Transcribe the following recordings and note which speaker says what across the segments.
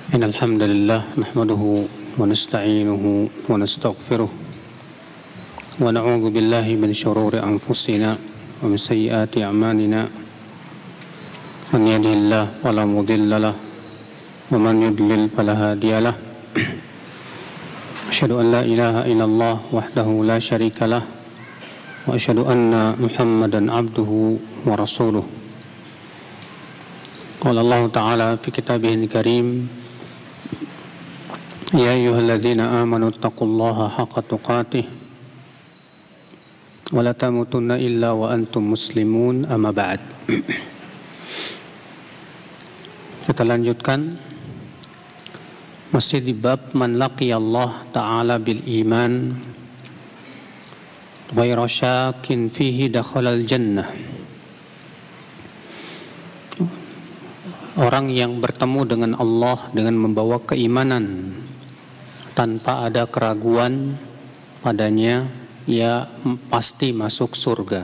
Speaker 1: إن الحمد لله نحمده ونستعينه ونستغفره ونعوذ بالله من شرور أنفسنا ومن سيئات أعمالنا من يهده الله فلا مضل له ومن يضلل فلا هادي له أشهد أن لا إله إلا الله وحده لا شريك له وأشهد أن محمدا عبده ورسوله قال الله تعالى في كتابه الكريم يا أيها الذين آمنوا اتقوا الله حق تقاته ولا تموتن إلا وأنتم مسلمون أما بعد. Kita lanjutkan masih di bab man laqiya Allah Ta'ala bil iman ghayra syakin fihi dakhalal jannah. Orang yang bertemu dengan Allah dengan membawa keimanan tanpa ada keraguan padanya, ia pasti masuk surga.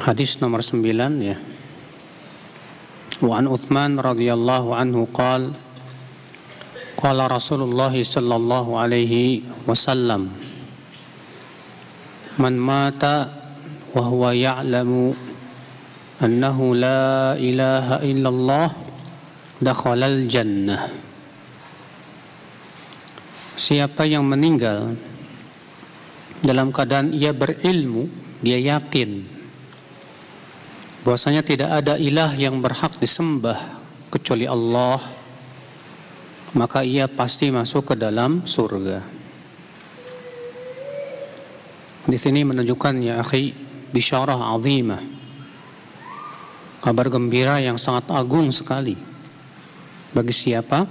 Speaker 1: Hadis nomor 9 ya. Wa an Uthman radhiyallahu anhu qala Rasulullah sallallahu alaihi wasallam man mata wa huwa ya'lamu annahu la ilaha illallah dakhalal jannah. Siapa yang meninggal dalam keadaan ia berilmu, dia yakin bahwasanya tidak ada ilah yang berhak disembah kecuali Allah, maka ia pasti masuk ke dalam surga. Di sini menunjukkan ya akhi bisyarah azimah, kabar gembira yang sangat agung sekali. Bagi siapa?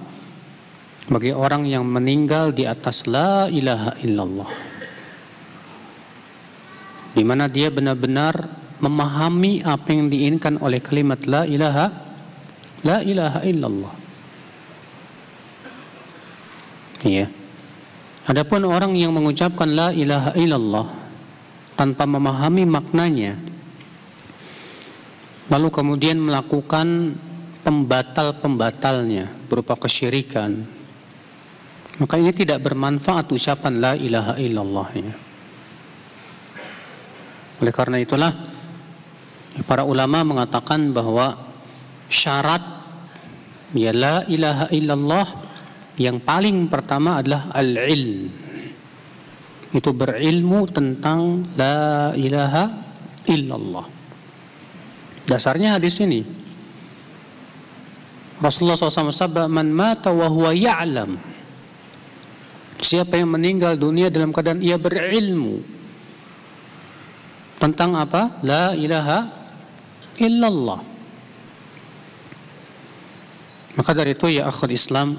Speaker 1: Bagi orang yang meninggal di atas la ilaha illallah, di mana dia benar-benar memahami apa yang diinginkan oleh kalimat la ilaha illallah. Iya. Adapun orang yang mengucapkan la ilaha illallah tanpa memahami maknanya, lalu kemudian melakukan pembatal-pembatalnya berupa kesyirikan, maka ini tidak bermanfaat ucapan la ilaha illallah ya. Oleh karena itulah para ulama mengatakan bahwa syarat ya la ilaha illallah yang paling pertama adalah al-ilm. Itu berilmu tentang la ilaha illallah. Dasarnya hadis ini. Rasulullah SAW bersabda, man mata wa huwa ya'lam. Siapa yang meninggal dunia dalam keadaan ia berilmu tentang apa? La ilaha illallah. Maka dari itu ya akhul Islam,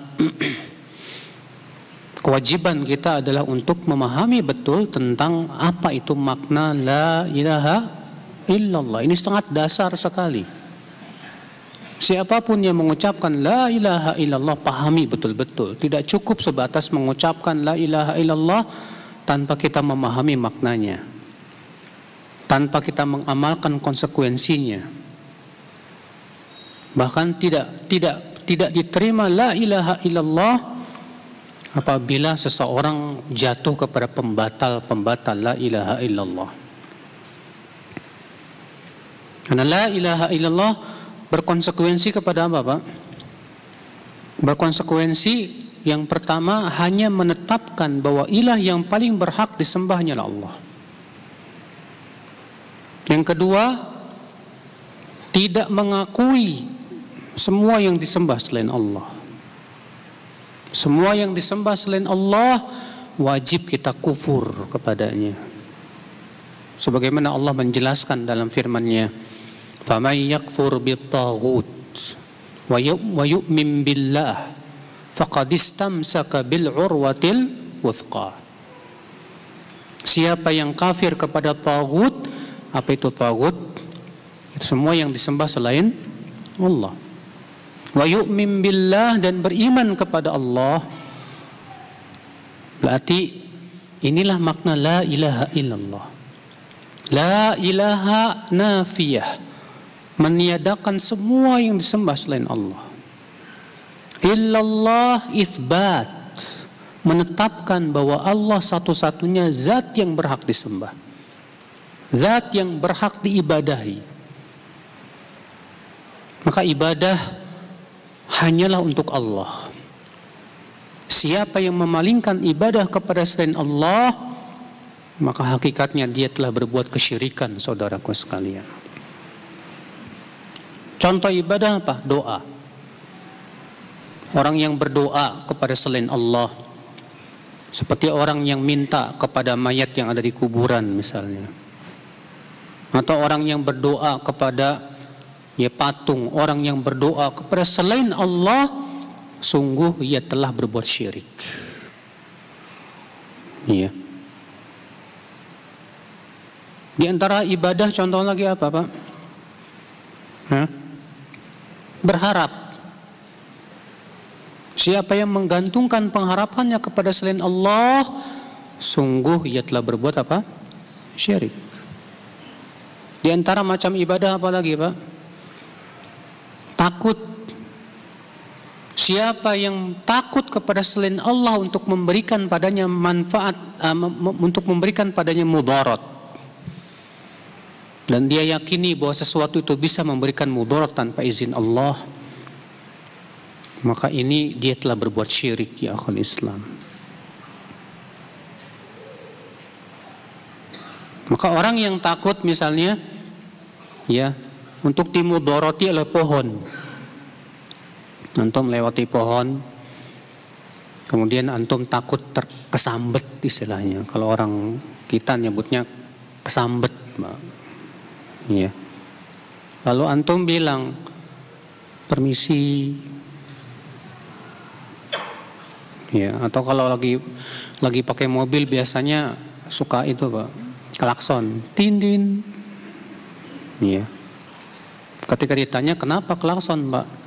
Speaker 1: kewajiban kita adalah untuk memahami betul tentang apa itu makna la ilaha illallah. Ini sangat dasar sekali. Siapapun yang mengucapkan la ilaha illallah, pahami betul-betul. Tidak cukup sebatas mengucapkan la ilaha illallah tanpa kita memahami maknanya, tanpa kita mengamalkan konsekuensinya. Bahkan tidak diterima la ilaha illallah apabila seseorang jatuh kepada pembatal la ilaha illallah. Karena la ilaha illallah berkonsekuensi kepada apa, Pak? Berkonsekuensi yang pertama hanya menetapkan bahwa ilah yang paling berhak disembahnya adalah Allah. Yang kedua, tidak mengakui semua yang disembah selain Allah. Semua yang disembah selain Allah wajib kita kufur kepadanya. Sebagaimana Allah menjelaskan dalam firman-Nya, فَمَنْ يَكْفُرْ بِالطَّاغُوتِ وَيُؤْمِنْ بِاللَّهِ فَقَدْ اسْتَمْسَكَ بِالْعُرْوَةِ الْوُثْقَى. Siapa yang kafir kepada taghut, apa itu taghut? Itu semua yang disembah selain Allah. وَيُؤْمِنْ بِاللَّهِ, dan beriman kepada Allah. Berarti inilah makna la ilaha illallah. La ilaha nafiyah, meniadakan semua yang disembah selain Allah. Illallah itsbat, menetapkan bahwa Allah satu-satunya zat yang berhak disembah, zat yang berhak diibadahi. Maka ibadah hanyalah untuk Allah. Siapa yang memalingkan ibadah kepada selain Allah, maka hakikatnya dia telah berbuat kesyirikan, saudaraku sekalian. Contoh ibadah apa? Doa. Orang yang berdoa kepada selain Allah, seperti orang yang minta kepada mayat yang ada di kuburan misalnya, atau orang yang berdoa kepada patung, orang yang berdoa kepada selain Allah, sungguh ia telah berbuat syirik. Iya. Di antara ibadah contoh lagi apa, Pak? Berharap. Siapa yang menggantungkan pengharapannya kepada selain Allah, sungguh ia telah berbuat apa? Syirik. Di antara macam ibadah apa lagi, Pak? Takut. Siapa yang takut kepada selain Allah untuk memberikan padanya manfaat, untuk memberikan padanya mudarat, dan dia yakini bahwa sesuatu itu bisa memberikan mudarat tanpa izin Allah, maka ini dia telah berbuat syirik, ya akhul Islam. Maka orang yang takut misalnya untuk dimudarati oleh pohon, antum melewati pohon, kemudian antum takut kesambet, istilahnya kalau orang kita nyebutnya kesambet, ya. Lalu antum bilang, permisi, ya. Atau kalau lagi pakai mobil biasanya suka itu, Pak, klakson, tin, ya. Ketika ditanya kenapa klakson, Pak?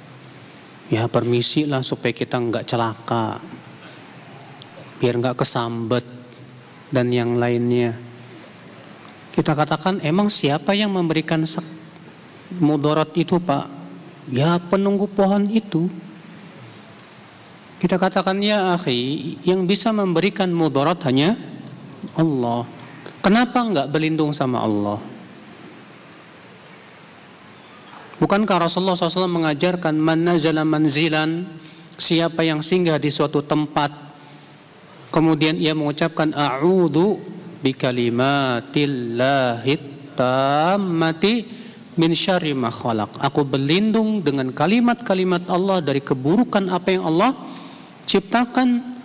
Speaker 1: Ya permisi lah supaya kita nggak celaka, biar nggak kesambet dan yang lainnya. Kita katakan, emang siapa yang memberikan mudarat itu, Pak? Ya penunggu pohon itu. Kita katakan, ya akhi, yang bisa memberikan mudarat hanya Allah. Kenapa nggak berlindung sama Allah? Bukankah Rasulullah SAW mengajarkan, man nazala manzilan, siapa yang singgah di suatu tempat, kemudian ia mengucapkan a'udzu bikalimatillahi tammati min syarri ma khalaq, aku berlindung dengan kalimat-kalimat Allah dari keburukan apa yang Allah ciptakan,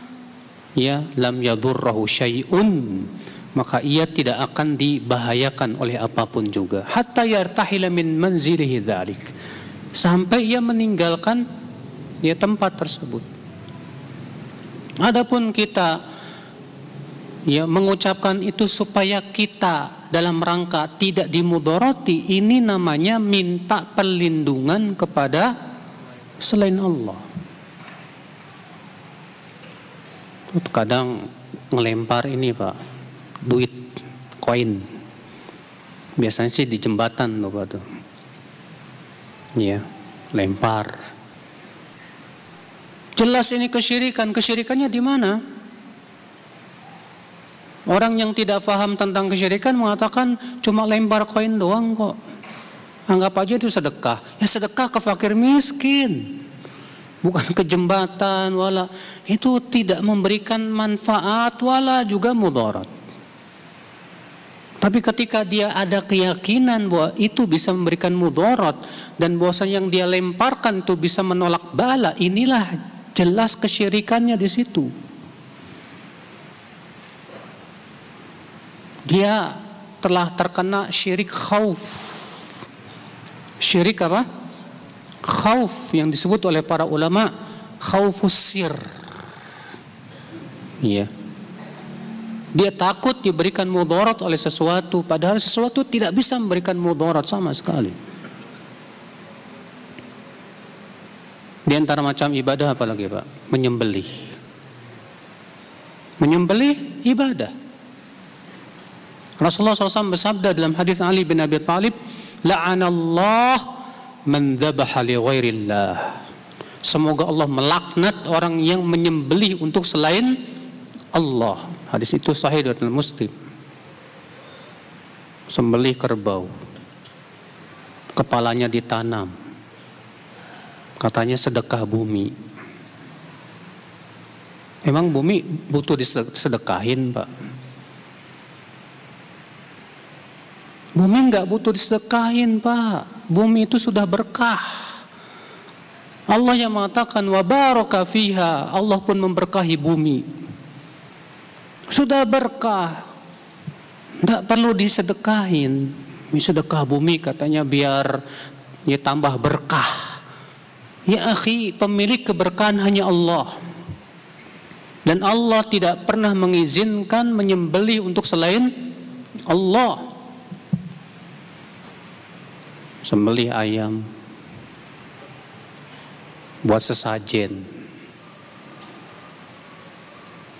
Speaker 1: ya, lam yadurrahu syai'un, maka ia tidak akan dibahayakan oleh apapun juga, hatta yartahila min manzilihi dzalik, sampai ia meninggalkan tempat tersebut. Adapun kita mengucapkan itu supaya kita dalam rangka tidak dimudarati, ini namanya minta perlindungan kepada selain Allah. Kadang ngelempar ini, Pak, duit, koin, biasanya sih di jembatan loh, Pak, tuh. Ya, lempar. Jelas ini kesyirikan. Kesyirikannya di mana? Orang yang tidak paham tentang kesyirikan mengatakan cuma lempar koin doang kok. Anggap aja itu sedekah. Ya sedekah ke fakir miskin, bukan ke jembatan, wala. Itu tidak memberikan manfaat wala juga mudarat. Tapi ketika dia ada keyakinan bahwa itu bisa memberikan mudarat dan bahwasanya yang dia lemparkan itu bisa menolak bala, inilah jelas kesyirikannya di situ. Dia telah terkena syirik khauf. Syirik apa? Khauf yang disebut oleh para ulama khaufus sir. Iya. Dia takut diberikan mudarat oleh sesuatu, padahal sesuatu tidak bisa memberikan mudarat sama sekali. Di antara macam ibadah apa lagi, Pak? Menyembelih. Menyembelih ibadah. Rasulullah SAW bersabda dalam hadis Ali bin Abi Thalib, la'anallah man dzabaha li ghairillah. Semoga Allah melaknat orang yang menyembelih untuk selain Allah. Hadis itu sahih dari Muslim. Sembelih kerbau, kepalanya ditanam, katanya sedekah bumi. Emang bumi butuh disedekahin, Pak? Bumi nggak butuh disedekahin, Pak. Bumi itu sudah berkah. Allah yang mengatakan wa baraka fiha, Allah pun memberkahi bumi. Sudah berkah, tidak perlu disedekahin. Sedekah bumi katanya biar ya tambah berkah. Ya akhi, pemilik keberkahan hanya Allah. Dan Allah tidak pernah mengizinkan menyembelih untuk selain Allah. Sembelih ayam buat sesajen.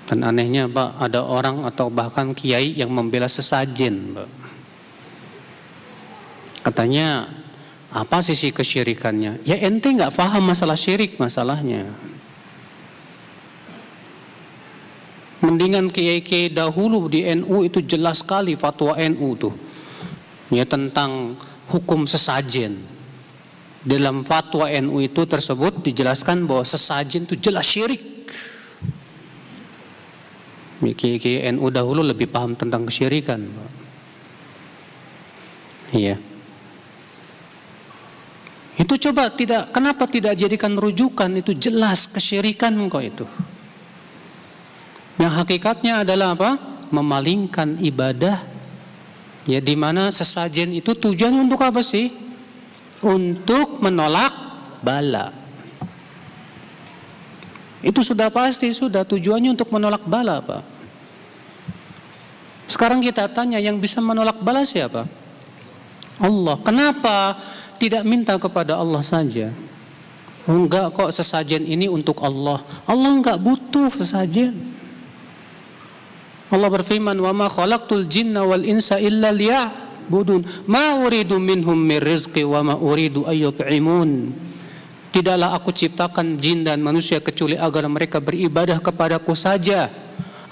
Speaker 1: Dan anehnya, Pak, ada orang atau bahkan kiai yang membela sesajen, Pak. Katanya, apa sisi kesyirikannya? Ya ente nggak paham masalah syirik masalahnya. Mendingan kiai-kiai dahulu di NU itu jelas sekali fatwa NU tuh. Ya tentang hukum sesajen. Dalam fatwa NU itu tersebut dijelaskan bahwa sesajen itu jelas syirik. Kiai-kiai NU dahulu lebih paham tentang kesyirikan. Iya. Itu coba kenapa tidak jadikan rujukan, itu jelas kesyirikan engkau itu. Yang hakikatnya adalah apa? Memalingkan ibadah. Ya di mana sesajen itu tujuan untuk apa sih? Untuk menolak bala. Itu sudah pasti, sudah tujuannya untuk menolak bala, Pak. Sekarang kita tanya, yang bisa menolak bala siapa? Allah. Kenapa tidak minta kepada Allah saja? Enggak kok, sesajen ini untuk Allah. Allah enggak butuh sesajen. Allah berfirman, "Wa ma khalaqtul jinna wal insa illa liya'budun. Ma uridu minhum min rizqi wa ma uridu ayyut'imun." Tidaklah aku ciptakan jin dan manusia kecuali agar mereka beribadah kepadaku saja.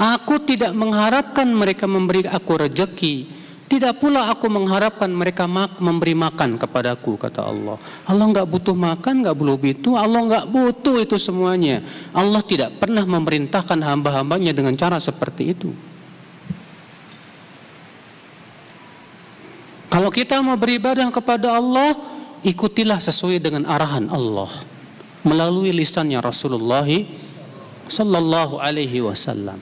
Speaker 1: Aku tidak mengharapkan mereka memberi aku rezeki. Tidak pula aku mengharapkan mereka memberi makan kepadaku, kata Allah. Allah enggak butuh makan, enggak butuh itu. Allah enggak butuh itu semuanya. Allah tidak pernah memerintahkan hamba-hambanya dengan cara seperti itu. Kalau kita mau beribadah kepada Allah, ikutilah sesuai dengan arahan Allah melalui lisannya Rasulullah sallallahu alaihi wasallam.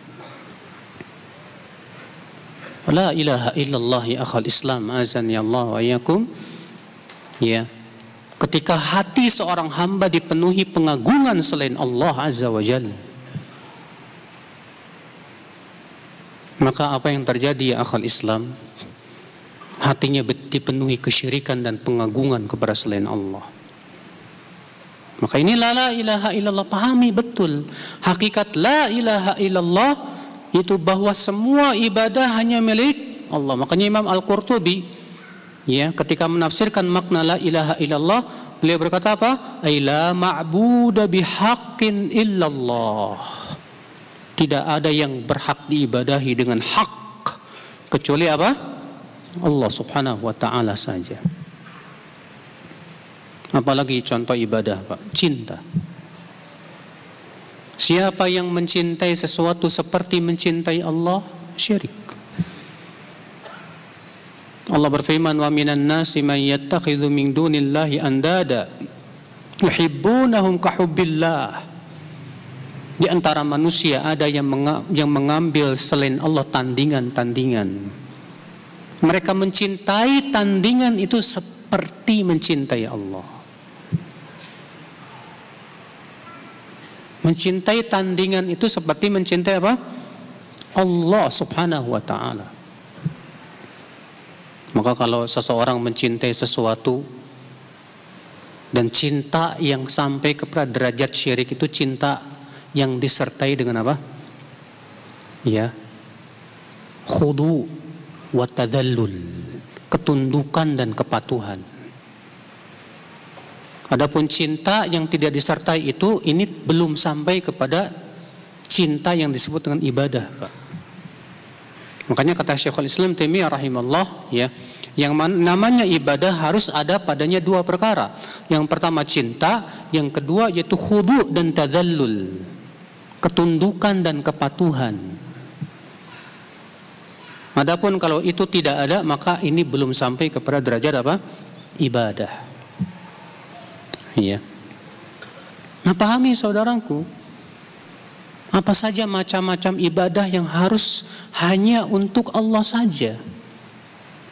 Speaker 1: La ilaha illallah ya akhal Islam, azan ya Allah wa iyyakum. Ya. Ketika hati seorang hamba dipenuhi pengagungan selain Allah azza wa jalla, maka apa yang terjadi ya akhal Islam? Hatinya dipenuhi kesyirikan dan pengagungan kepada selain Allah. Maka inilah la ilaha illallah. Pahami betul hakikat la ilaha illallah itu bahwa semua ibadah hanya milik Allah. Makanya Imam Al-Qurtubi ya ketika menafsirkan makna la ilaha illallah, beliau berkata apa? Ai la ma'budu bihaqqin illallah. Tidak ada yang berhak diibadahi dengan hak kecuali apa? Allah subhanahu wa ta'ala saja. Apalagi contoh ibadah, Pak? Cinta. Siapa yang mencintai sesuatu seperti mencintai Allah, syirik. Allah berfirman, wa minan nasi man yattakhidhu min dunillahi andada yuhibbunahum kahubbillah. Di antara manusia ada yang mengambil selain Allah tandingan-tandingan. Mereka mencintai tandingan itu seperti mencintai Allah. Mencintai tandingan itu seperti mencintai apa? Allah subhanahu wa ta'ala. Maka kalau seseorang mencintai sesuatu dan cinta yang sampai kepada derajat syirik, itu cinta yang disertai dengan apa? Ya, khudu wa tadallul, ketundukan dan kepatuhan. Adapun cinta yang tidak disertai itu, ini belum sampai kepada cinta yang disebut dengan ibadah, Pak. Makanya kata Syekhul Islam Taimiyah rahimahullah, ya, yang namanya ibadah harus ada padanya dua perkara. Yang pertama cinta, yang kedua yaitu khudu' dan tadallul, ketundukan dan kepatuhan. Adapun kalau itu tidak ada, maka ini belum sampai kepada derajat apa? Ibadah. Iya. Nah, pahami saudaraku, apa saja macam-macam ibadah yang harus hanya untuk Allah saja,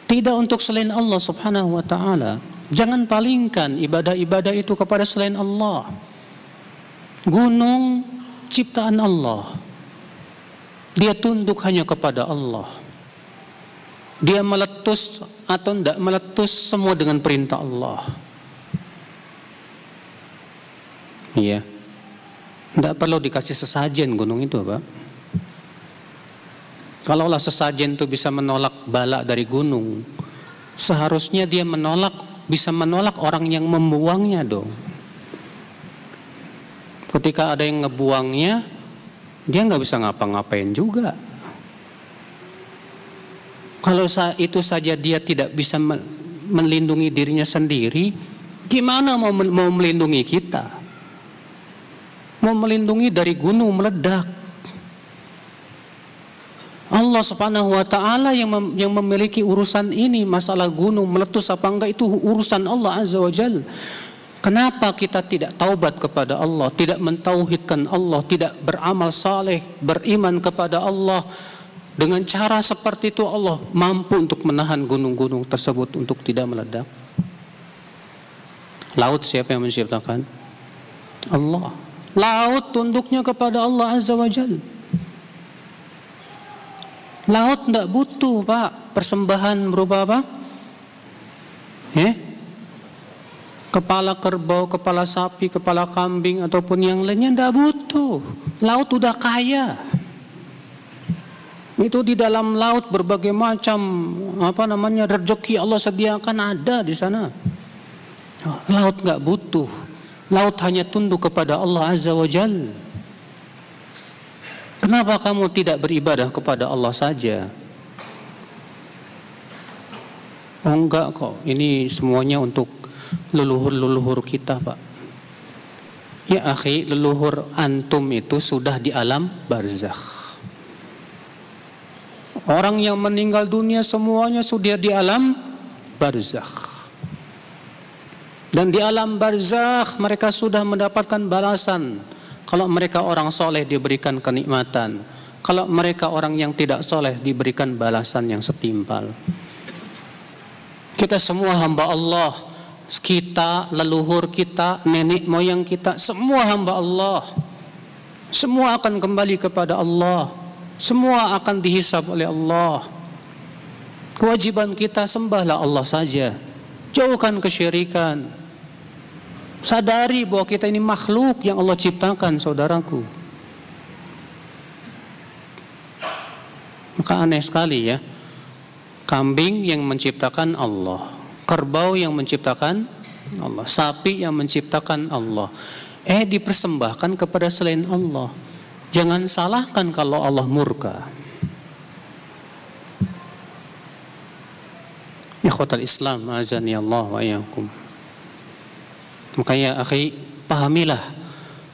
Speaker 1: tidak untuk selain Allah subhanahu wa ta'ala. Jangan palingkan ibadah-ibadah itu kepada selain Allah. Gunung ciptaan Allah, dia tunduk hanya kepada Allah. Dia meletus atau tidak meletus semua dengan perintah Allah. Iya. Tidak perlu dikasih sesajen gunung itu, Pak. Kalaulah sesajen itu bisa menolak bala dari gunung, seharusnya dia bisa menolak orang yang membuangnya dong. Ketika ada yang ngebuangnya, dia nggak bisa ngapa-ngapain juga. Kalau itu saja dia tidak bisa melindungi dirinya sendiri, gimana mau melindungi kita? Mau melindungi dari gunung meledak. Allah subhanahu wa ta'ala yang memiliki urusan ini. Masalah gunung meletus apa enggak itu urusan Allah azza wa jalla. Kenapa kita tidak taubat kepada Allah, tidak mentauhidkan Allah, tidak beramal saleh, beriman kepada Allah? Dengan cara seperti itu Allah mampu untuk menahan gunung-gunung tersebut untuk tidak meledak. Laut siapa yang menciptakan? Allah. Laut tunduknya kepada Allah azza wa jalla. Laut tidak butuh, Pak, persembahan berupa apa? Kepala kerbau, kepala sapi, kepala kambing ataupun yang lainnya tidak butuh. Laut sudah kaya. Itu di dalam laut berbagai macam rezeki Allah sediakan ada di sana. Laut nggak butuh. Laut hanya tunduk kepada Allah azza wa jalla. Kenapa kamu tidak beribadah kepada Allah saja? Oh enggak kok, ini semuanya untuk leluhur-leluhur kita, Pak. Ya akhi, leluhur antum itu sudah di alam barzakh. Orang yang meninggal dunia semuanya sudah di alam barzakh. Dan di alam barzakh mereka sudah mendapatkan balasan. Kalau mereka orang soleh diberikan kenikmatan, kalau mereka orang yang tidak soleh diberikan balasan yang setimpal. Kita semua hamba Allah. Kita, leluhur kita, nenek moyang kita, semua hamba Allah. Semua akan kembali kepada Allah. Semua akan dihisab oleh Allah. Kewajiban kita sembahlah Allah saja. Jauhkan kesyirikan. Sadari bahwa kita ini makhluk yang Allah ciptakan, saudaraku. Maka aneh sekali ya. Kambing yang menciptakan Allah, kerbau yang menciptakan Allah, sapi yang menciptakan Allah, dipersembahkan kepada selain Allah. Jangan salahkan kalau Allah murka. Ikhwatal Islam, azani Allah wa iyyakum. Makanya akhi, pahamilah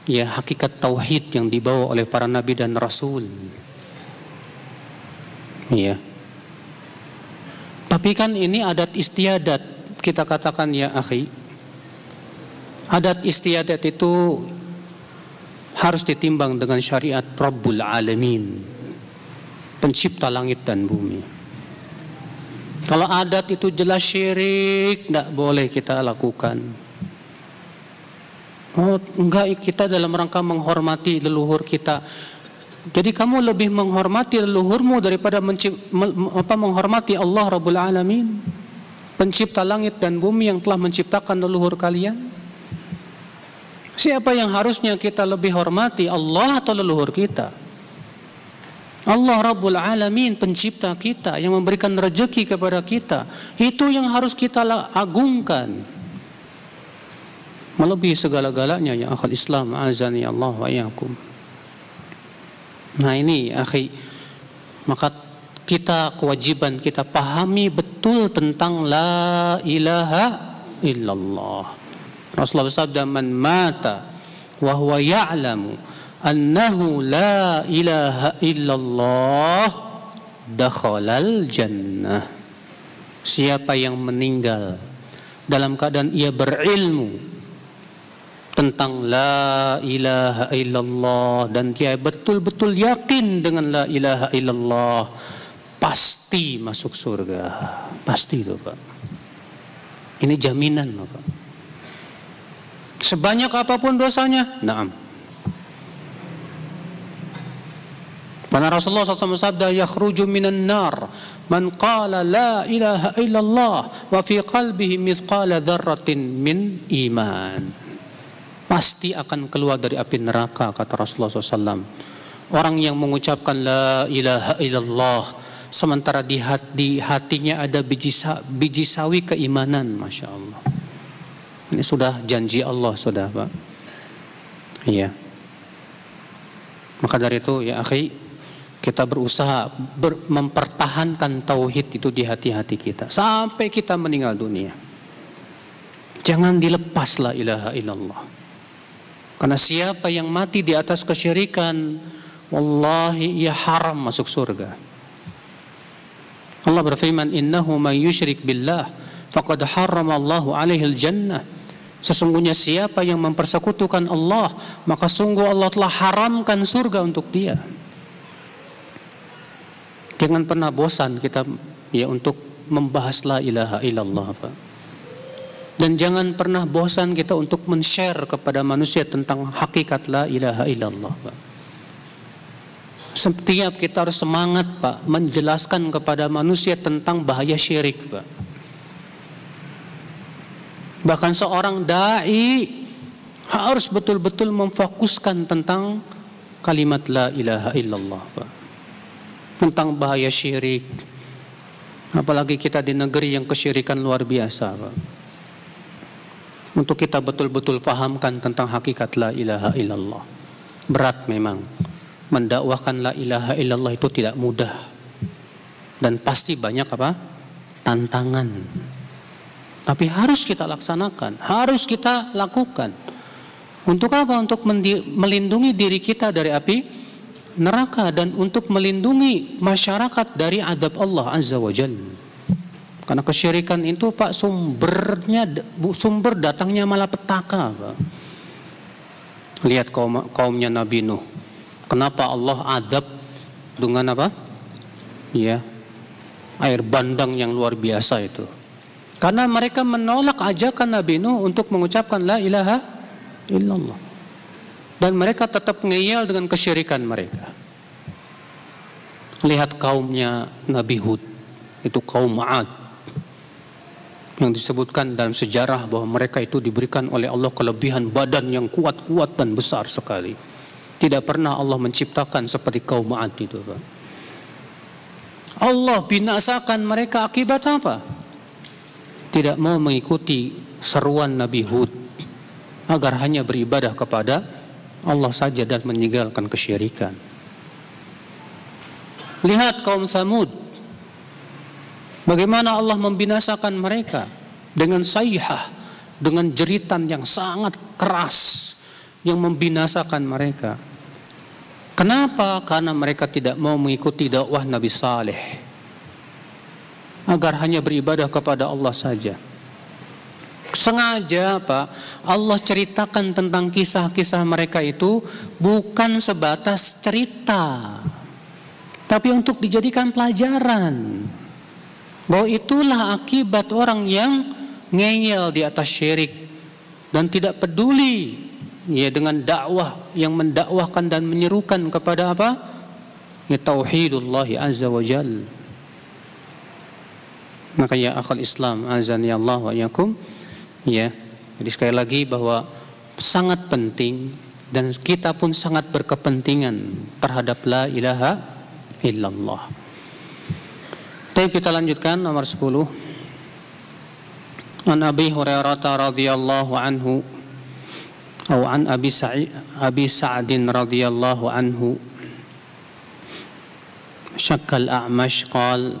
Speaker 1: ya hakikat tauhid yang dibawa oleh para nabi dan rasul. Ya. Tapi kan ini adat istiadat, kita katakan ya akhi. Adat istiadat itu harus ditimbang dengan syariat Rabbul Alamin, pencipta langit dan bumi. Kalau adat itu jelas syirik, tidak boleh kita lakukan. Oh enggak, kita dalam rangka menghormati leluhur kita. Jadi kamu lebih menghormati leluhurmu daripada menghormati Allah Rabbul Alamin, pencipta langit dan bumi yang telah menciptakan leluhur kalian. Siapa yang harusnya kita lebih hormati, Allah atau leluhur kita? Allah Rabbul Alamin, pencipta kita yang memberikan rezeki kepada kita. Itu yang harus kita agungkan. melebihi segala-galanya ya akhul Islam, azani Allah wa iyyakum. Nah ini akhi, maka kewajiban kita pahami betul tentang la ilaha illallah. Rasulullah bersabda, man mata wa huwa ya'lamu annahu la ilaha illallah dakhalal jannah. Siapa yang meninggal dalam keadaan ia berilmu tentang la ilaha illallah dan dia betul-betul yakin dengan la ilaha illallah, pasti masuk surga. Pasti itu Pak. Ini jaminan Pak. Sebanyak apapun dosanya, na'am. Karena Rasulullah SAW bersabda, yakhruju minan nar man qala la ilaha illallah wa fi qalbihi mithqala dzarratin min iman. Pasti akan keluar dari api neraka, kata Rasulullah SAW. Orang yang mengucapkan la ilaha illallah sementara di hatinya ada biji sawi keimanan, Masya Allah. Ini sudah janji Allah, sudah Pak. Iya. Maka dari itu ya akhi, kita berusaha mempertahankan tauhid itu di hati-hati kita sampai kita meninggal dunia. Jangan dilepas la ilaha illallah. Karena siapa yang mati di atas kesyirikan, wallahi ia haram masuk surga. Allah berfirman, innahu man yusyrik billah faqad harramallahu alaihil jannah. Sesungguhnya siapa yang mempersekutukan Allah, maka sungguh Allah telah haramkan surga untuk dia. Jangan pernah bosan kita ya untuk membahas la ilaha illallah Pak. Dan jangan pernah bosan kita untuk men-share kepada manusia tentang hakikat la ilaha illallah Pak. Setiap kita harus semangat Pak menjelaskan kepada manusia tentang bahaya syirik Pak. Bahkan seorang da'i harus betul-betul memfokuskan tentang kalimat la ilaha illallah Pak. Tentang bahaya syirik. Apalagi kita di negeri yang kesyirikan luar biasa Pak. Untuk kita betul-betul pahamkan tentang hakikat la ilaha illallah. Berat memang. Mendakwahkan la ilaha illallah itu tidak mudah. Dan pasti banyak apa? Tantangan. Tapi harus kita laksanakan. Harus kita lakukan. Untuk apa? Untuk melindungi diri kita dari api neraka. Dan untuk melindungi masyarakat dari azab Allah Azza wa Jalla. Karena kesyirikan itu Pak sumber datangnya malah petaka Pak. Lihat kaumnya Nabi Nuh. Kenapa Allah adab dengan apa? Ya, air bandang yang luar biasa itu. Karena mereka menolak ajakan Nabi Nuh untuk mengucapkan la ilaha illallah. Dan mereka tetap ngeyel dengan kesyirikan mereka. Lihat kaumnya Nabi Hud. Itu kaum 'Ad. Yang disebutkan dalam sejarah bahwa mereka itu diberikan oleh Allah kelebihan badan yang kuat-kuat dan besar sekali. Tidak pernah Allah menciptakan seperti kaum 'Ad itu Pak. Allah binasakan mereka akibat apa? Tidak mau mengikuti seruan Nabi Hud agar hanya beribadah kepada Allah saja dan meninggalkan kesyirikan. Lihat kaum Tsamud. Bagaimana Allah membinasakan mereka dengan sayhah, dengan jeritan yang sangat keras yang membinasakan mereka. Kenapa? Karena mereka tidak mau mengikuti dakwah Nabi Saleh agar hanya beribadah kepada Allah saja. Sengaja Pak, Allah ceritakan tentang kisah-kisah mereka itu bukan sebatas cerita, tapi untuk dijadikan pelajaran. Bahwa itulah akibat orang yang ngeyel di atas syirik dan tidak peduli ya dengan dakwah yang mendakwahkan dan menyerukan kepada apa? Ya tauhidullah azza wa jalla. Maka ya akhul Islam azani Allah wa iyyakum ya. Jadi sekali lagi bahwa sangat penting dan kita pun sangat berkepentingan terhadap la ilaha illallah. Baik, kita lanjutkan nomor 10. An Abi Hurairah radhiyallahu anhu atau an Abi Sa'din radhiyallahu anhu syakkal A'mash qala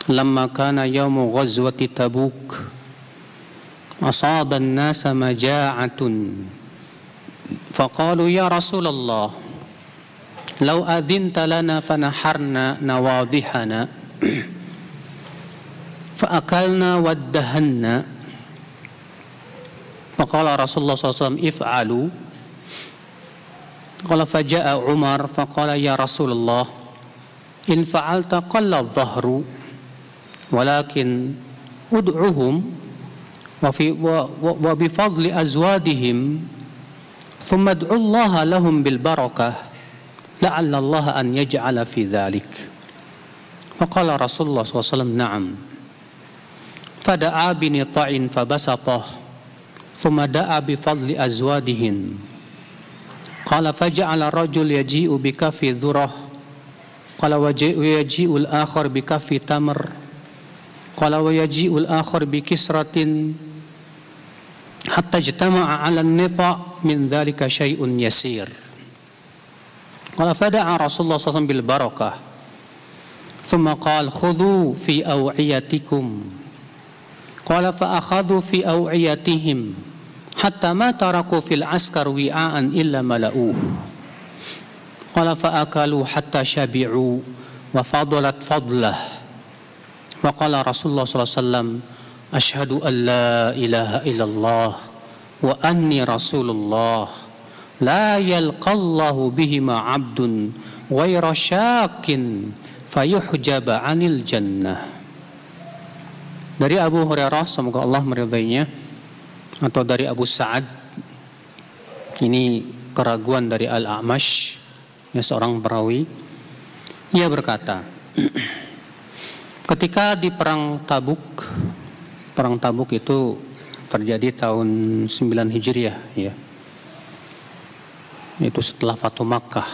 Speaker 1: lamma kana yawmu ghazwati Tabuk asaba an-nasa maja'atun faqalu ya Rasulullah law adhinta lana fanaharna nawadhihana fa'akalna waddahanna faqala Rasulullah SAW if'alu qala faja'a Umar faqala ya Rasulullah in fa'alta qalla adh-dhahru walakin ud'uhum wa bifadli azwadihim thumma ad'u Allah lahum bil barakah la'alla Allah an yaj'ala fi dhalik faqala Rasulullah SAW na'am fada'a binita'in fabasatah thumma da'a bifadli azwadihin qala faja'ala rajul yaji'u bikafi dhurah qala yaji'u al-akhar bikafi tamr qala wa yaji'ul akhar bi kisratin hatta ijtama'a 'ala an-nita' min dhalika syai'un yasir. Qala fada'a Rasulullah SAW bil barakah. Thumma qala khudhu fi aw'iyatikum. Qala fa akhadhu fi aw'iyatihim hatta ma taraku fil askar wi'an illa mala'uh. Qala fa akalu hatta syabi'u wa fadalat fadlah. Waqala Rasulullah SAW Ashhadu an la ilaha illallah wa anni Rasulullah la yalqallahu bihima abdun ghaira syakin fayuhjaba anil jannah. Dari Abu Hurairah, semoga Allah meridainya, atau dari Abu Sa'ad, ini keraguan dari Al-A'mash, ya, seorang perawi. Ia berkata, ketika di perang Tabuk itu terjadi tahun 9 Hijriah, ya. Itu setelah Fatu Makkah.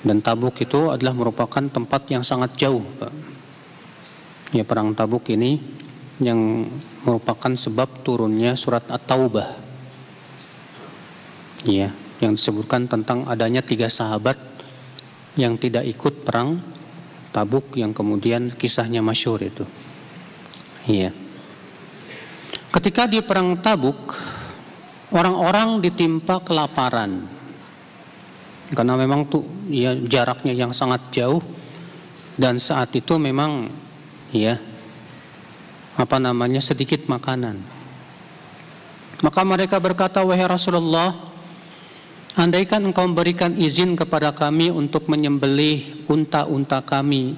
Speaker 1: Dan Tabuk itu adalah merupakan tempat yang sangat jauh, Pak. Ya, perang Tabuk ini yang merupakan sebab turunnya surat At-Taubah. Ya, yang disebutkan tentang adanya 3 sahabat yang tidak ikut perang Tabuk, yang kemudian kisahnya masyhur itu. Iya. Ketika di perang Tabuk, orang-orang ditimpa kelaparan. Karena memang tuh ya jaraknya yang sangat jauh, dan saat itu memang ya sedikit makanan. Maka mereka berkata, wahai Rasulullah, andaikan engkau memberikan izin kepada kami untuk menyembelih unta-unta kami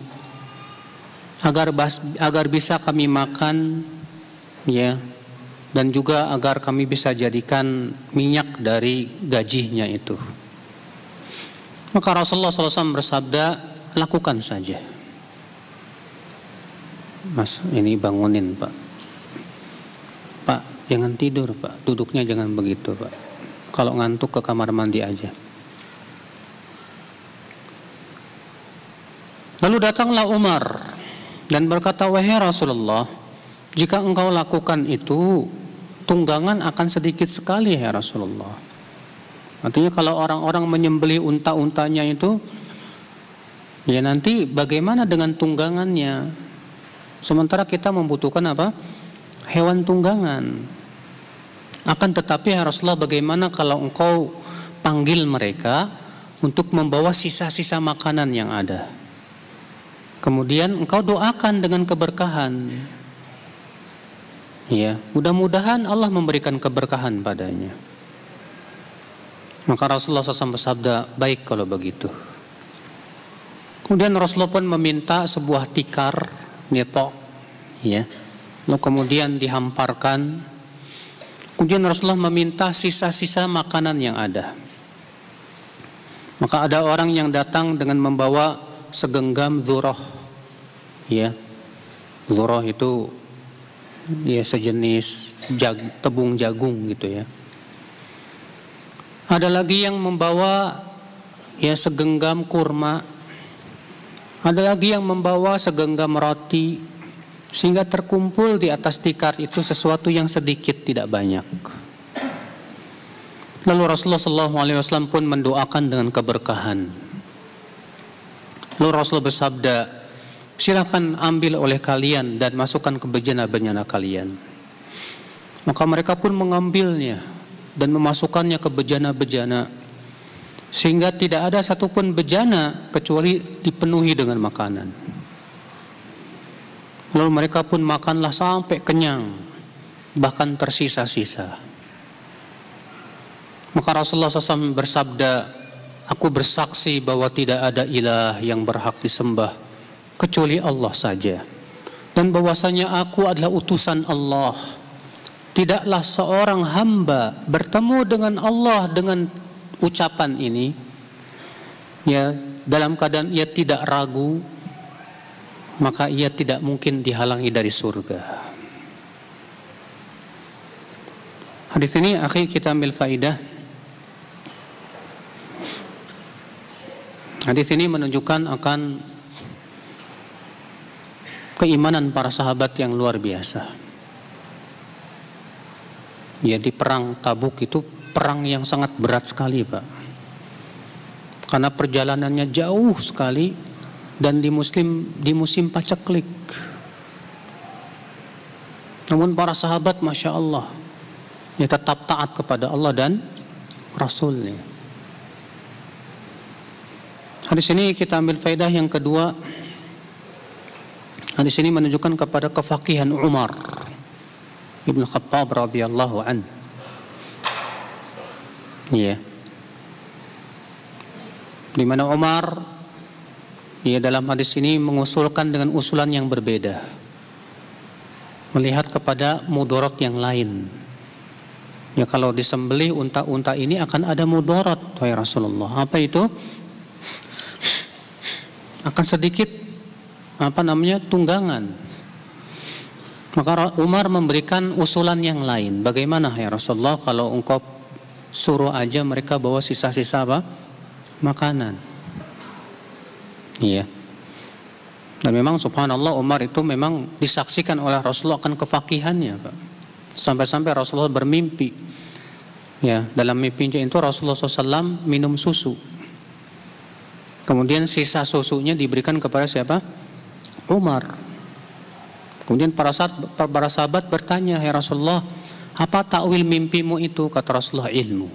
Speaker 1: agar bisa kami makan, ya, dan juga agar kami bisa jadikan minyak dari gajinya itu. Maka Rasulullah SAW bersabda, lakukan saja. Mas, ini bangunin, Pak. Pak, jangan tidur, Pak. Duduknya jangan begitu, Pak. Kalau ngantuk ke kamar mandi aja. Lalu datanglah Umar dan berkata, wahai Rasulullah, jika engkau lakukan itu, tunggangan akan sedikit sekali, ya Rasulullah. Artinya kalau orang-orang menyembelih unta-untanya itu, ya nanti bagaimana dengan tunggangannya? Sementara kita membutuhkan apa? Hewan tunggangan. Akan tetapi ya Rasulullah, bagaimana kalau engkau panggil mereka untuk membawa sisa-sisa makanan yang ada? Kemudian engkau doakan dengan keberkahan. Ya, mudah-mudahan Allah memberikan keberkahan padanya. Maka Rasulullah SAW bersabda, baik kalau begitu. Kemudian Rasulullah pun meminta sebuah tikar, nitok, ya. Lalu kemudian dihamparkan. Kemudian Rasulullah meminta sisa-sisa makanan yang ada. Maka ada orang yang datang dengan membawa segenggam dzurah. Ya. Dzurah itu ya sejenis tepung jagung gitu ya. Ada lagi yang membawa ya segenggam kurma. Ada lagi yang membawa segenggam roti. Sehingga terkumpul di atas tikar itu sesuatu yang sedikit, tidak banyak. Lalu Rasulullah SAW pun mendoakan dengan keberkahan. Lalu Rasulullah bersabda, silakan ambil oleh kalian dan masukkan ke bejana-bejana kalian. Maka mereka pun mengambilnya dan memasukkannya ke bejana-bejana, sehingga tidak ada satupun bejana kecuali dipenuhi dengan makanan. Lalu mereka pun makanlah sampai kenyang, bahkan tersisa-sisa. Maka Rasulullah SAW bersabda, aku bersaksi bahwa tidak ada ilah yang berhak disembah kecuali Allah saja, dan bahwasanya aku adalah utusan Allah. Tidaklah seorang hamba bertemu dengan Allah dengan ucapan ini, ya, dalam keadaan ia tidak ragu, maka ia tidak mungkin dihalangi dari surga. Hadis ini akhi kita ambil faidah. Hadis ini menunjukkan akan keimanan para sahabat yang luar biasa. Ya, di perang Tabuk itu perang yang sangat berat sekali, Pak. Karena perjalanannya jauh sekali dan di musim paceklik. Namun para sahabat, Masya Allah, ya, tetap taat kepada Allah dan Rasulnya. Hadis ini kita ambil faedah yang kedua. Hadis ini menunjukkan kepada kefaqihan Umar Ibn Khattab radhiyallahu an. Ya. Di mana Umar, ya, dalam hadis ini mengusulkan dengan usulan yang berbeda, melihat kepada mudarat yang lain. Ya, kalau disembelih unta-unta ini akan ada mudarat, wahai Rasulullah. Apa itu? Akan sedikit tunggangan. Maka Umar memberikan usulan yang lain. Bagaimana ya Rasulullah kalau engkau suruh aja mereka bawa sisa-sisa makanan? Iya. Dan memang subhanallah Umar itu memang disaksikan oleh Rasulullah akan kefakihannya, Pak. Sampai-sampai Rasulullah bermimpi. Ya, dalam mimpinya itu Rasulullah SAW minum susu. Kemudian sisa susunya diberikan kepada siapa? Umar. Kemudian para sahabat bertanya, ya Rasulullah, apa takwil mimpimu itu? Kata Rasulullah, ilmu.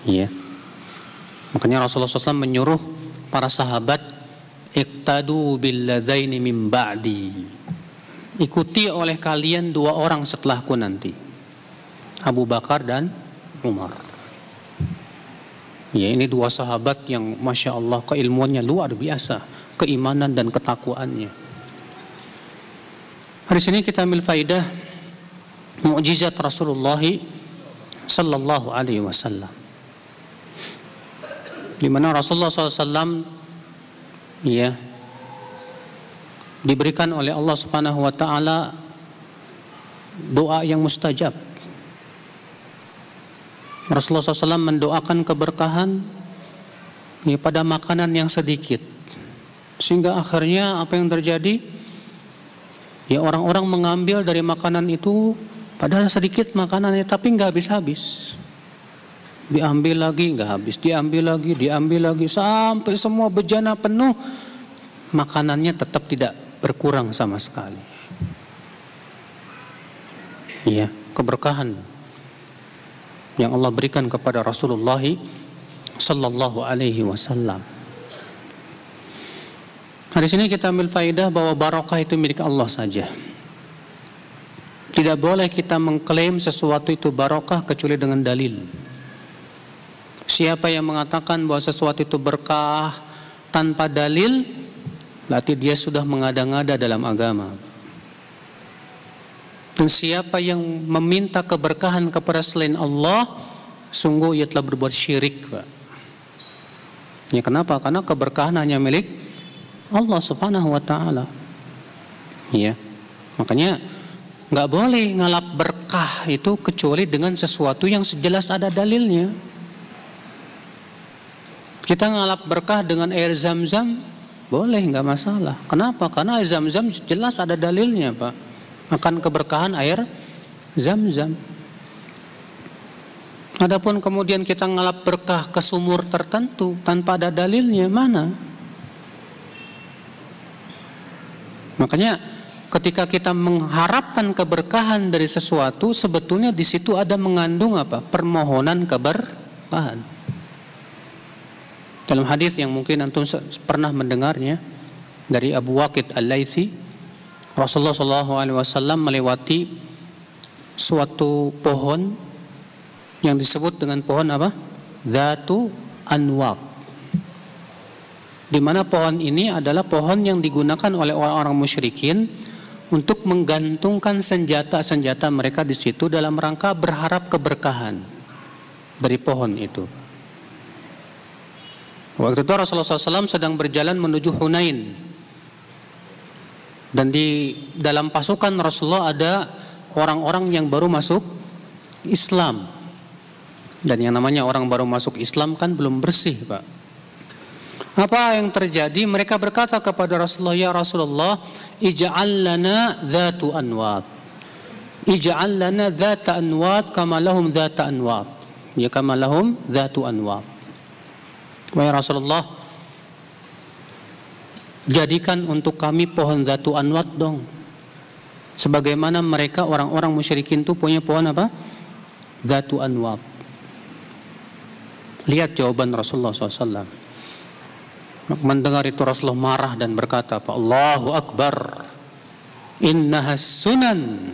Speaker 1: Iya. Makanya Rasulullah SAW menyuruh para sahabat, iqtadu billadaini min ba'di. Ikuti oleh kalian dua orang setelahku nanti, Abu Bakar dan Umar. Ya, ini dua sahabat yang Masya Allah keilmuannya luar biasa, keimanan dan ketakwaannya. Hari ini kita ambil faidah mukjizat Rasulullah sallallahu alaihi wasallam, di mana Rasulullah SAW ya diberikan oleh Allah Subhanahu wa taala doa yang mustajab. Rasulullah SAW mendoakan keberkahan ya, pada makanan yang sedikit, sehingga akhirnya apa yang terjadi? Ya, orang-orang mengambil dari makanan itu, padahal sedikit makanannya, tapi nggak habis-habis. Diambil lagi nggak habis, diambil lagi, sampai semua bejana penuh. Makanannya tetap tidak berkurang sama sekali. Ya, keberkahan yang Allah berikan kepada Rasulullah sallallahu alaihi wasallam. Di sini kita ambil faedah bahwa barakah itu milik Allah saja. Tidak boleh kita mengklaim sesuatu itu barakah kecuali dengan dalil. Siapa yang mengatakan bahwa sesuatu itu berkah tanpa dalil, berarti dia sudah mengada-ngada dalam agama. Dan siapa yang meminta keberkahan kepada selain Allah, sungguh ia telah berbuat syirik, Pak. Ya, kenapa? Karena keberkahan hanya milik Allah Subhanahu wa taala. Ya. Makanya enggak boleh ngalap berkah itu kecuali dengan sesuatu yang sejelas ada dalilnya. Kita ngalap berkah dengan air Zam-Zam, Boleh, nggak masalah. Kenapa? Karena air Zam-Zam jelas ada dalilnya, Pak. Akan keberkahan air Zam-Zam. Adapun kemudian kita ngalap berkah ke sumur tertentu tanpa ada dalilnya, mana? Makanya ketika kita mengharapkan keberkahan dari sesuatu, sebetulnya di situ ada mengandung apa? Permohonan keberkahan. Dalam hadis yang mungkin antum pernah mendengarnya dari Abu Waqid Al-Laitsi, Rasulullah SAW melewati suatu pohon yang disebut dengan pohon apa? Dzatu Anwat. Di mana pohon ini adalah pohon yang digunakan oleh orang-orang musyrikin untuk menggantungkan senjata-senjata mereka di situ dalam rangka berharap keberkahan dari pohon itu. Waktu itu Rasulullah SAW sedang berjalan menuju Hunain, dan di dalam pasukan Rasulullah ada orang-orang yang baru masuk Islam, dan yang namanya orang baru masuk Islam kan belum bersih, Pak. Apa yang terjadi? Mereka berkata kepada Rasulullah, ya Rasulullah, ij'al lana dzatu anwat, ij'al lana dzata anwat kama lahum dzata anwat, ya kama lahum dzatu anwat. Wahai Rasulullah, jadikan untuk kami pohon Dzatu Anwat dong, sebagaimana mereka orang-orang musyrikin itu punya pohon apa? Dzatu Anwat. Lihat jawaban Rasulullah SAW. Mendengar itu Rasulullah marah dan berkata, Allahu Akbar, innahas sunan,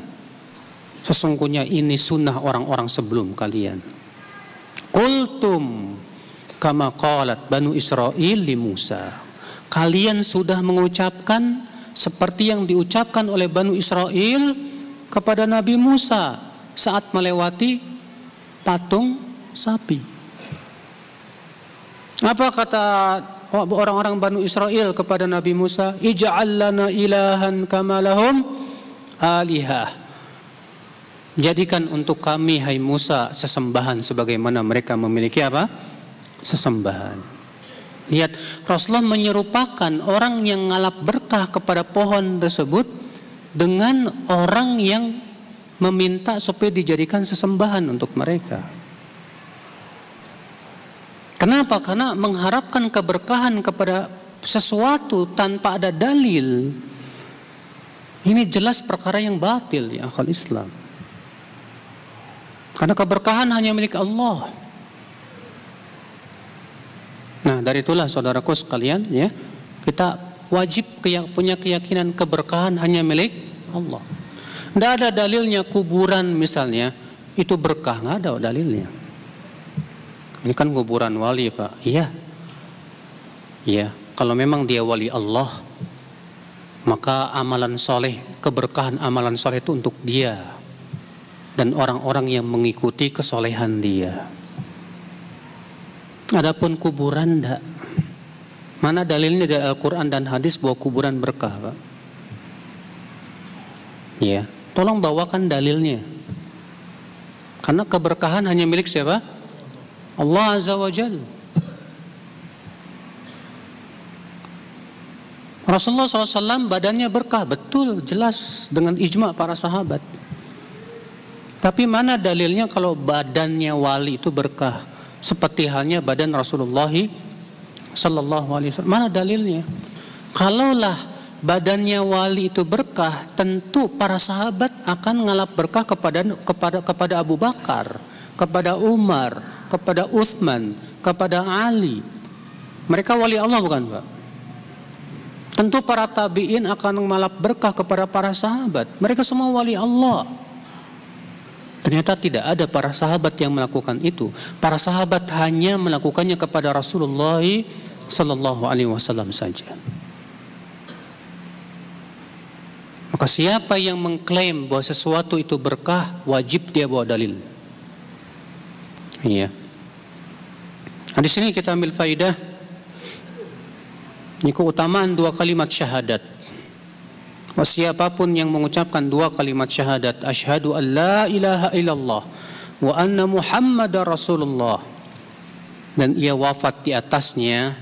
Speaker 1: sesungguhnya ini sunnah orang-orang sebelum kalian. Qultum kama qalat Banu Israil li Musa, kalian sudah mengucapkan seperti yang diucapkan oleh Banu Israil kepada Nabi Musa saat melewati patung sapi. Apa kata orang-orang Banu Israil kepada Nabi Musa? Ij'al lana ilahan kama lahum alihah, jadikan untuk kami, hai Musa, sesembahan sebagaimana mereka memiliki apa? Sesembahan. Lihat, Rasulullah menyerupakan orang yang ngalap berkah kepada pohon tersebut dengan orang yang meminta supaya dijadikan sesembahan untuk mereka. Kenapa? Karena mengharapkan keberkahan kepada sesuatu tanpa ada dalil, ini jelas perkara yang batil ya akhwal Islam. Karena keberkahan hanya milik Allah. Nah, dari itulah saudaraku sekalian, ya, kita wajib punya keyakinan keberkahan hanya milik Allah. Tidak ada dalilnya kuburan misalnya itu berkah, nggak ada dalilnya. Ini kan kuburan wali, Pak. Iya. Iya, kalau memang dia wali Allah, maka amalan soleh, keberkahan amalan soleh itu untuk dia dan orang-orang yang mengikuti kesolehan dia. Adapun kuburan enggak. Mana dalilnya dari Al-Quran dan hadis bahwa kuburan berkah, Pak? Ya, tolong bawakan dalilnya. Karena keberkahan hanya milik siapa? Allah Azza wa Jalla. Rasulullah SAW badannya berkah, betul, jelas dengan ijma para sahabat. Tapi mana dalilnya kalau badannya wali itu berkah? Seperti halnya badan Rasulullah Sallallahu Alaihi Wasallam. Mana dalilnya? Kalaulah badannya wali itu berkah, tentu para sahabat akan ngalap berkah kepada Abu Bakar, kepada Umar, kepada Uthman, kepada Ali. Mereka wali Allah bukan, Pak? Tentu para tabi'in akan ngalap berkah kepada para sahabat. Mereka semua wali Allah. Ternyata tidak ada para sahabat yang melakukan itu. Para sahabat hanya melakukannya kepada Rasulullah Sallallahu Alaihi Wasallam saja. Maka siapa yang mengklaim bahwa sesuatu itu berkah, wajib dia bawa dalil. Iya. Nah, di sini kita ambil faidah ini keutamaan dua kalimat syahadat. Siapapun yang mengucapkan dua kalimat syahadat, asyhadu an la ilaha illallah wa anna muhammadar rasulullah, dan ia wafat di atasnya,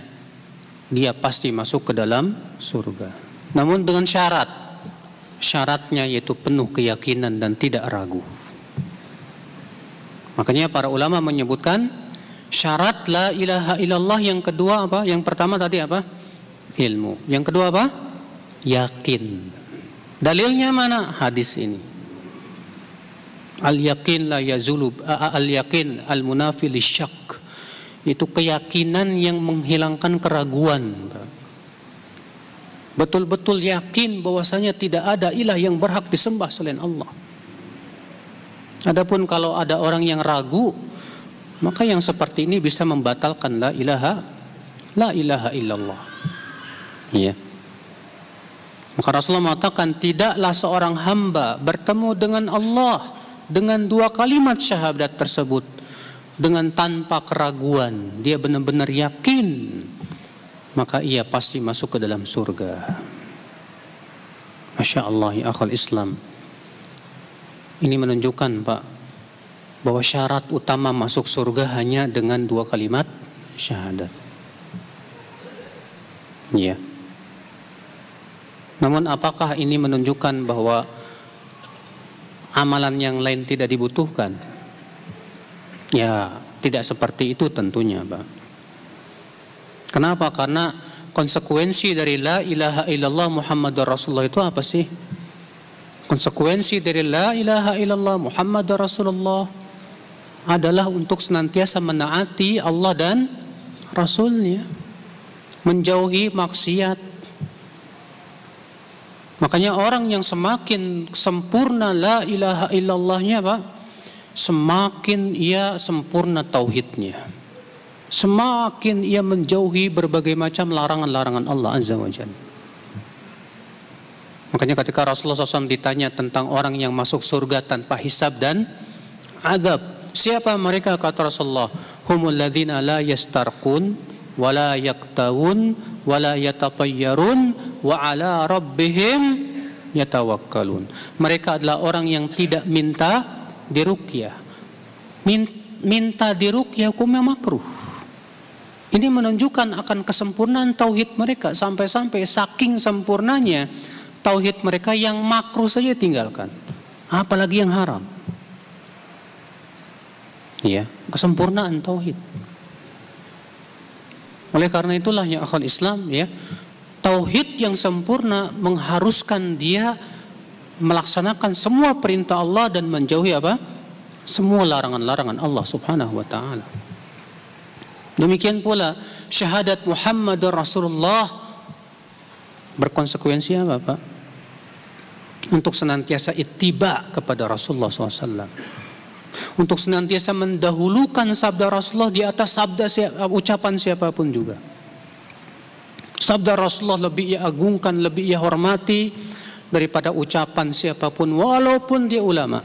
Speaker 1: dia pasti masuk ke dalam surga. Namun dengan syarat. Syaratnya yaitu penuh keyakinan dan tidak ragu. Makanya para ulama menyebutkan syarat la ilaha illallah yang kedua apa? Yang pertama tadi apa? Ilmu. Yang kedua apa? Yakin. Dalilnya mana? Hadis ini. Al-yaqin la yazulu al-yaqin al-munafi lisyak. Itu keyakinan yang menghilangkan keraguan. Betul-betul yakin bahwasanya tidak ada ilah yang berhak disembah selain Allah. Adapun kalau ada orang yang ragu, maka yang seperti ini bisa membatalkan la ilaha illallah. Iya. Maka Rasulullah mengatakan tidaklah seorang hamba bertemu dengan Allah dengan dua kalimat syahadat tersebut dengan tanpa keraguan, dia benar-benar yakin, maka ia pasti masuk ke dalam surga. Masya Allah ya akhal Islam. Ini menunjukkan Pak, bahwa syarat utama masuk surga hanya dengan dua kalimat syahadat. Ya. Namun apakah ini menunjukkan bahwa amalan yang lain tidak dibutuhkan? Ya, tidak seperti itu tentunya, Pak. Kenapa? Karena konsekuensi dari la ilaha illallah Muhammadur Rasulullah itu apa sih? Konsekuensi dari la ilaha illallah Muhammadur Rasulullah adalah untuk senantiasa menaati Allah dan Rasulnya, menjauhi maksiat. Makanya orang yang semakin sempurna la ilaha illallahnya Pak, semakin ia sempurna tauhidnya, semakin ia menjauhi berbagai macam larangan-larangan Allah Azza wa Jalla. Makanya ketika Rasulullah SAW ditanya tentang orang yang masuk surga tanpa hisab dan azab, siapa mereka? Kata Rasulullah, humul ladzina la yastarqun wa la yaktawun wa la yatatayyarun wa ala rabbihim yatawakkalun. Mereka adalah orang yang tidak minta diruqyah. Minta diruqyah hukumnya makruh. Ini menunjukkan akan kesempurnaan tauhid mereka, sampai-sampai saking sempurnanya tauhid mereka yang makruh saja tinggalkan, apalagi yang haram. Ya, kesempurnaan tauhid. Oleh karena itulah ya akhwal Islam, ya, tauhid yang sempurna mengharuskan dia melaksanakan semua perintah Allah dan menjauhi apa? Semua larangan-larangan Allah Subhanahu wa taala. Demikian pula syahadat Muhammadur Rasulullah berkonsekuensi apa, Pak? Untuk senantiasa ittiba kepada Rasulullah SAW, untuk senantiasa mendahulukan sabda Rasulullah di atas ucapan siapapun juga. Sabda Rasulullah lebih ia agungkan, lebih ia hormati daripada ucapan siapapun, walaupun dia ulama.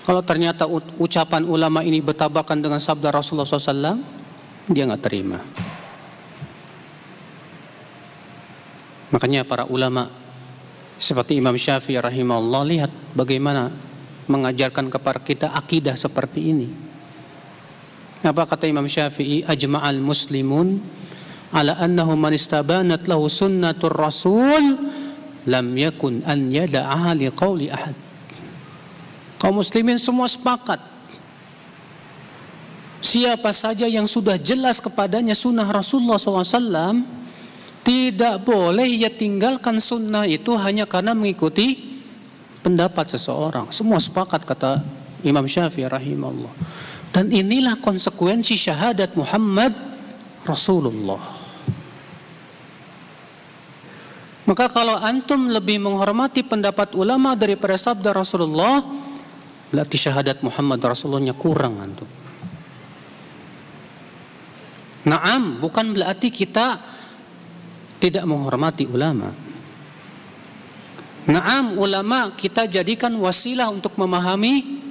Speaker 1: Kalau ternyata ucapan ulama ini bertabrakan dengan sabda Rasulullah SAW, dia nggak terima. Makanya para ulama seperti Imam Syafi'i rahimahullah, lihat bagaimana mengajarkan kepada kita akidah seperti ini. Apa kata Imam Syafi'i? Ajma'al muslimun ala annahu man istabanat lahu sunnatur rasul lam yakun an yada'aha liqauli ahad. Kaum muslimin semua sepakat, siapa saja yang sudah jelas kepadanya sunnah Rasulullah SAW, tidak boleh ia tinggalkan sunnah itu hanya karena mengikuti pendapat seseorang. Semua sepakat, kata Imam Syafi'i rahimahullah. Dan inilah konsekuensi syahadat Muhammad Rasulullah. Maka kalau antum lebih menghormati pendapat ulama daripada sabda Rasulullah, berarti syahadat Muhammad Rasulullahnya kurang antum. Naam, bukan berarti kita tidak menghormati ulama. Naam, ulama kita jadikan wasilah untuk memahami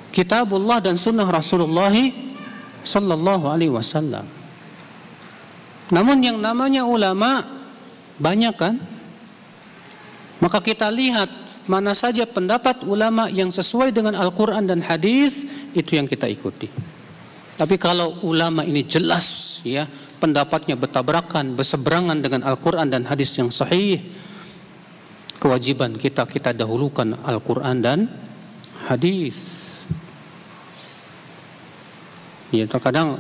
Speaker 1: kitabullah dan sunnah Rasulullah sallallahu alaihi wasallam. Namun yang namanya ulama banyak kan? Maka kita lihat mana saja pendapat ulama yang sesuai dengan Al-Quran dan hadis, itu yang kita ikuti. Tapi kalau ulama ini jelas ya pendapatnya bertabrakan, berseberangan dengan Al-Quran dan hadis yang sahih, kewajiban kita dahulukan Al-Quran dan hadis. Ya, terkadang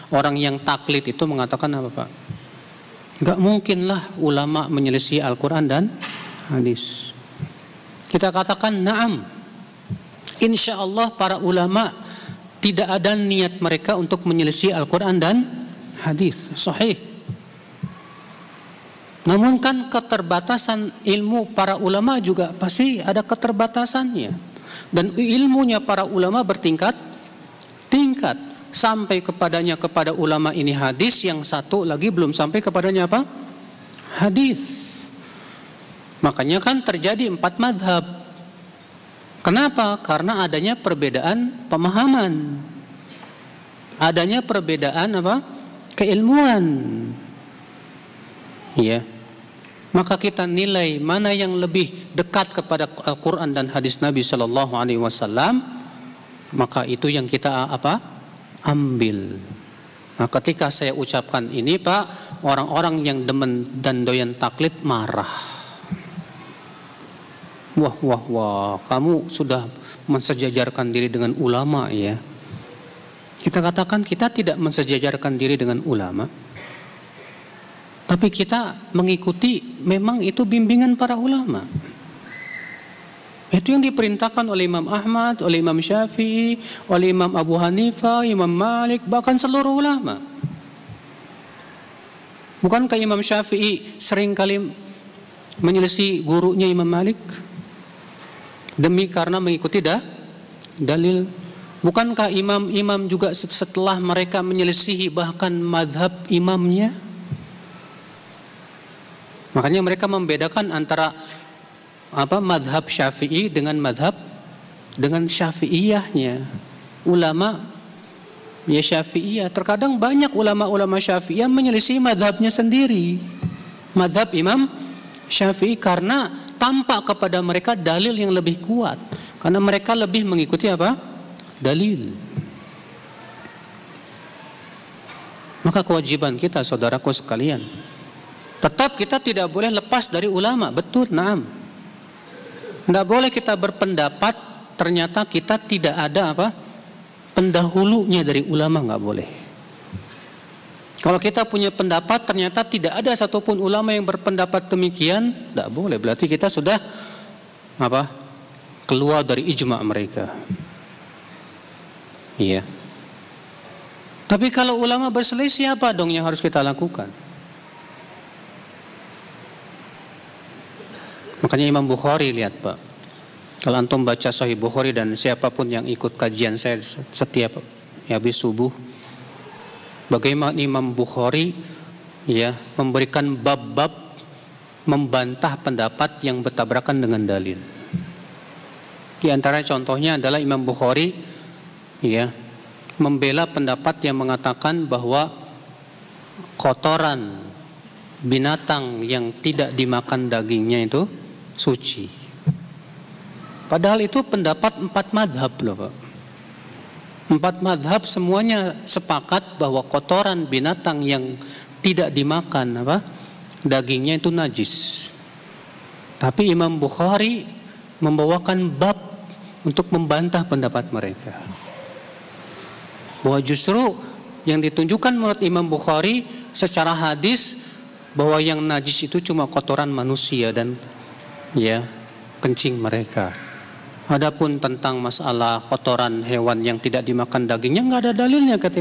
Speaker 1: orang yang taklid itu mengatakan apa, Pak? Gak mungkinlah ulama menyelisih Al-Quran dan hadis. Kita katakan na'am, insya Allah para ulama tidak ada niat mereka untuk menyelisih Al-Quran dan hadis sahih. Namun kan keterbatasan ilmu para ulama juga pasti ada keterbatasannya. Dan ilmunya para ulama bertingkat-tingkat. Sampai kepada ulama ini hadis, yang satu lagi belum sampai kepadanya apa? Hadis. Makanya kan terjadi 4 madhab. Kenapa? Karena adanya perbedaan pemahaman, adanya perbedaan apa? Keilmuan. Ya. Maka kita nilai mana yang lebih dekat kepada Al-Quran dan hadis Nabi Sallallahu Alaihi Wasallam, maka itu yang kita apa? Ambil. Nah, ketika saya ucapkan ini, Pak, orang-orang yang demen dan doyan taklid marah. Wah, kamu sudah mensejajarkan diri dengan ulama ya. Kita katakan kita tidak mensejajarkan diri dengan ulama, tapi kita mengikuti memang itu bimbingan para ulama. Itu yang diperintahkan oleh Imam Ahmad, oleh Imam Syafi'i, oleh Imam Abu Hanifah, Imam Malik, bahkan seluruh ulama. Bukankah Imam Syafi'i seringkali menyelisih gurunya Imam Malik? Demi karena mengikuti dalil. Bukankah imam-imam juga setelah mereka menyelisihi bahkan madhab imamnya? Makanya mereka membedakan antara madhab Syafi'i dengan Syafi'iyahnya. Ulama ya Syafi'iyah. Terkadang banyak ulama-ulama Syafi'iyah menyelisih madhabnya sendiri, madhab Imam Syafi'i, karena tampak kepada mereka dalil yang lebih kuat, karena mereka lebih mengikuti apa? Dalil. Maka kewajiban kita, saudaraku sekalian, tetap kita tidak boleh lepas dari ulama. Betul, na'am. Tidak boleh kita berpendapat ternyata kita tidak ada apa? Pendahulunya dari ulama, nggak boleh. Kalau kita punya pendapat ternyata tidak ada satupun ulama yang berpendapat demikian, tidak boleh. Berarti kita sudah apa? Keluar dari ijma' mereka. Iya. Tapi kalau ulama berselisih, apa dong yang harus kita lakukan? Makanya Imam Bukhari, lihat Pak, kalau antum baca Sahih Bukhari dan siapapun yang ikut kajian saya setiap habis subuh, bagaimana Imam Bukhari ya memberikan bab-bab membantah pendapat yang bertabrakan dengan dalil. Di antara contohnya adalah Imam Bukhari ya membela pendapat yang mengatakan bahwa kotoran binatang yang tidak dimakan dagingnya itu suci. Padahal itu pendapat 4 madhab loh Pak. 4 madhab semuanya sepakat bahwa kotoran binatang yang tidak dimakan dagingnya itu najis. Tapi Imam Bukhari membawakan bab untuk membantah pendapat mereka, bahwa justru yang ditunjukkan menurut Imam Bukhari secara hadis bahwa yang najis itu cuma kotoran manusia dan ya kencing mereka. Adapun tentang masalah kotoran hewan yang tidak dimakan dagingnya nggak ada dalilnya, kata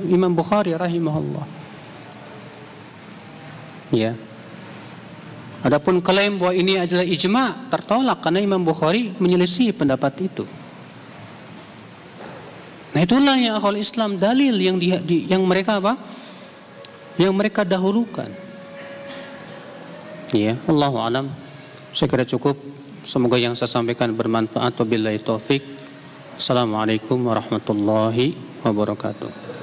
Speaker 1: Imam Bukhari rahimahullah. Ya. Adapun klaim bahwa ini adalah ijma' tertolak karena Imam Bukhari menyelisih pendapat itu. Nah itulah yang ahlul Islam, dalil yang mereka yang mereka dahulukan. Ya, Allahu a'lam. Saya kira cukup. Semoga yang saya sampaikan bermanfaat. Wabillahi taufik. Assalamualaikum warahmatullahi wabarakatuh.